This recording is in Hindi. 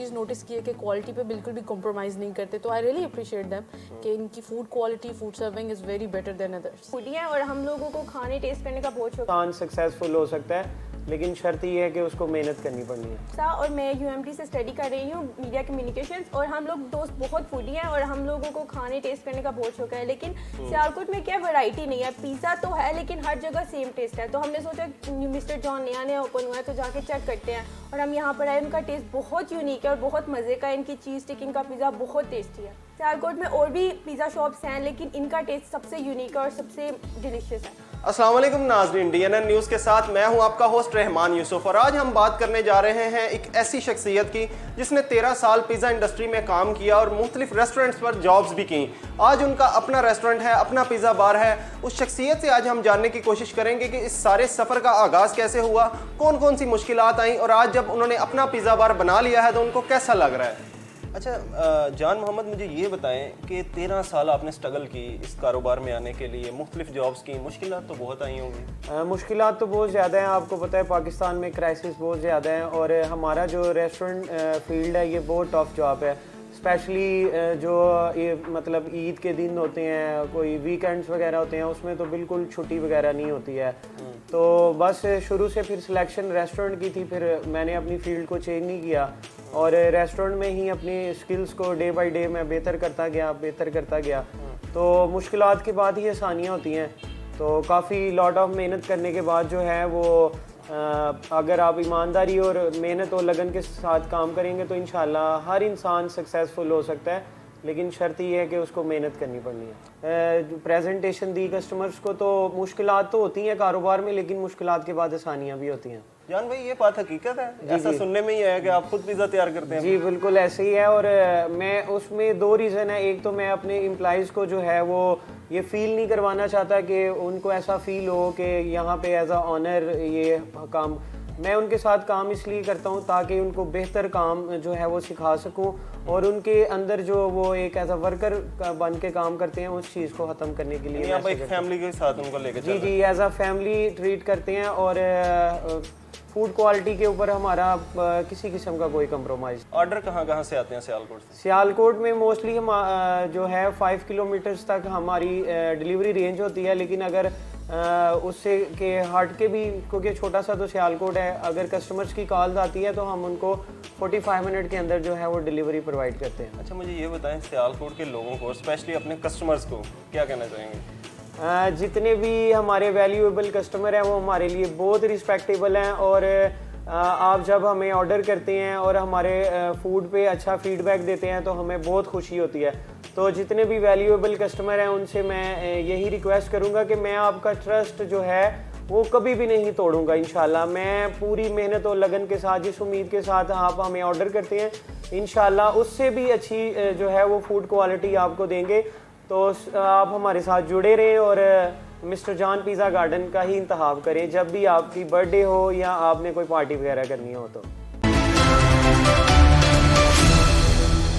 चीज़ नोटिस की है कि क्वालिटी पे बिल्कुल भी कॉम्प्रोमाइज़ नहीं करते, तो आई रियली अप्रिशिएट देम कि इनकी food quality, food serving is very better than others. Foodie हैं और हम लोगों को खाने टेस्ट करने का बहुत शौक इंसान सक्सेसफुल हो सकता है, लेकिन शर्त ये है कि उसको मेहनत करनी पड़नी है। था। और मैं यूएमटी से स्टडी कर रही हूँ मीडिया कम्युनिकेशंस, और हम लोग दोस्त बहुत फूडी हैं और हम लोगों को खाने टेस्ट करने का बहुत शौक है। लेकिन सियालकोट में क्या वैरायटी नहीं है, पिज़्ज़ा तो है लेकिन हर जगह सेम टेस्ट है। तो हमने सोचा मिस्टर जॉन नया नया ओपन हुआ है तो जाके चेक करते हैं, और हम यहाँ पर आए। उनका टेस्ट बहुत यूनिक है और बहुत मज़े का है। इनकी चीज़ स्टिक, इनका पिज़्ज़ा बहुत टेस्टी है। सियालकोट में और भी पिज़्ज़ा शॉप्स हैं लेकिन इनका टेस्ट सबसे यूनिक है और सबसे डिलीशियस है। अस्सलाम वालेकुम नाज़रीन, DNN न्यूज़ के साथ मैं हूं आपका होस्ट रहमान यूसुफ, और आज हम बात करने जा रहे हैं एक ऐसी शख्सियत की जिसने 13 साल पिज़्ज़ा इंडस्ट्री में काम किया और मुख्तलिफ रेस्टोरेंट्स पर जॉब्स भी की। आज उनका अपना रेस्टोरेंट है, अपना पिज़्ज़ा बार है। उस शख्सियत से आज हम जानने की कोशिश करेंगे कि इस सारे सफ़र का आगाज़ कैसे हुआ, कौन कौन सी मुश्किलात आई, और आज जब उन्होंने अपना पिज़्ज़ा बार बना लिया है तो उनको कैसा लग रहा है। अच्छा जान मोहम्मद, मुझे ये बताएं कि 13 साल आपने स्ट्रगल की इस कारोबार में आने के लिए, मुख्तलिफ जॉब्स की, मुश्किलात तो बहुत आई होंगी। मुश्किलात तो बहुत ज़्यादा हैं। आपको पता है पाकिस्तान में क्राइसिस बहुत ज़्यादा है, और हमारा जो रेस्टोरेंट फील्ड है ये बहुत टफ जॉब है। स्पेशली जो ये मतलब ईद के दिन होते हैं, कोई वीकेंड्स वगैरह होते हैं, उसमें तो बिल्कुल छुट्टी वगैरह नहीं होती है। तो बस शुरू से फिर सिलेक्शन रेस्टोरेंट की थी, फिर मैंने अपनी फील्ड को चेंज नहीं किया और रेस्टोरेंट में ही अपनी स्किल्स को डे बाय डे मैं बेहतर करता गया। तो मुश्किलात के बाद ही आसानियाँ होती हैं। तो काफ़ी लॉट ऑफ मेहनत करने के बाद जो है वो अगर आप ईमानदारी और मेहनत और लगन के साथ काम करेंगे तो इंशाल्लाह हर इंसान सक्सेसफुल हो सकता है, लेकिन शर्त ये है कि उसको मेहनत करनी पड़नी है। प्रेजेंटेशन दी कस्टमर्स को, तो मुश्किलात तो होती हैं कारोबार में, लेकिन मुश्किलात के बाद आसानियाँ भी होती हैं। जान भाई, ये बात हकीकत है? ऐसा सुनने में ही आया कि आप खुद पिज़्ज़ा तैयार करते हैं। जी बिल्कुल ऐसे ही है, और मैं उसमें दो रीज़न है। एक तो मैं अपने एम्प्लॉइज़ को जो है वो ये फील नहीं करवाना चाहता कि उनको ऐसा फील हो कि यहाँ पे एज अ ऑनर ये काम, मैं उनके साथ काम इसलिए करता हूँ ताकि उनको बेहतर काम जो है वो सिखा सकूँ, और उनके अंदर जो वो एक एज अ वर्कर बन के काम करते हैं उस चीज़ को ख़त्म करने के लिए आप एक फैमिली के साथ उनको लेकर जी एज अ फैमिली ट्रीट करते हैं। और फूड क्वालिटी के ऊपर हमारा किसी किस्म का कोई कंप्रोमाइज़। ऑर्डर कहाँ से आते हैं सियालकोट से? सियालकोट में मोस्टली हम जो है 5 किलोमीटर्स तक हमारी डिलीवरी रेंज होती है, लेकिन अगर उससे के हट के भी, क्योंकि छोटा सा तो सियालकोट है, अगर कस्टमर्स की कॉल आती है तो हम उनको 45 मिनट के अंदर जो है वो डिलीवरी प्रोवाइड करते हैं। अच्छा, मुझे ये बताएं सियालकोट के लोगों को, स्पेशली अपने कस्टमर्स को क्या कहना चाहेंगे? जितने भी हमारे वैल्यूएबल कस्टमर हैं वो हमारे लिए बहुत रिस्पेक्टेबल हैं, और आप जब हमें ऑर्डर करते हैं और हमारे फूड पे अच्छा फीडबैक देते हैं तो हमें बहुत खुशी होती है। तो जितने भी वैल्यूएबल कस्टमर हैं उनसे मैं यही रिक्वेस्ट करूंगा कि मैं आपका ट्रस्ट जो है वो कभी भी नहीं तोड़ूंगा। इंशाल्लाह मैं पूरी मेहनत और लगन के साथ, जिस उम्मीद के साथ आप हमें ऑर्डर करते हैं, इंशाल्लाह उससे भी अच्छी जो है वो फूड क्वालिटी आपको देंगे। तो आप हमारे साथ जुड़े रहें और मिस्टर जॉन पिज़्ज़ा गार्डन का ही इंतखाब करें जब भी आपकी बर्थडे हो या आपने कोई पार्टी वगैरह करनी हो तो।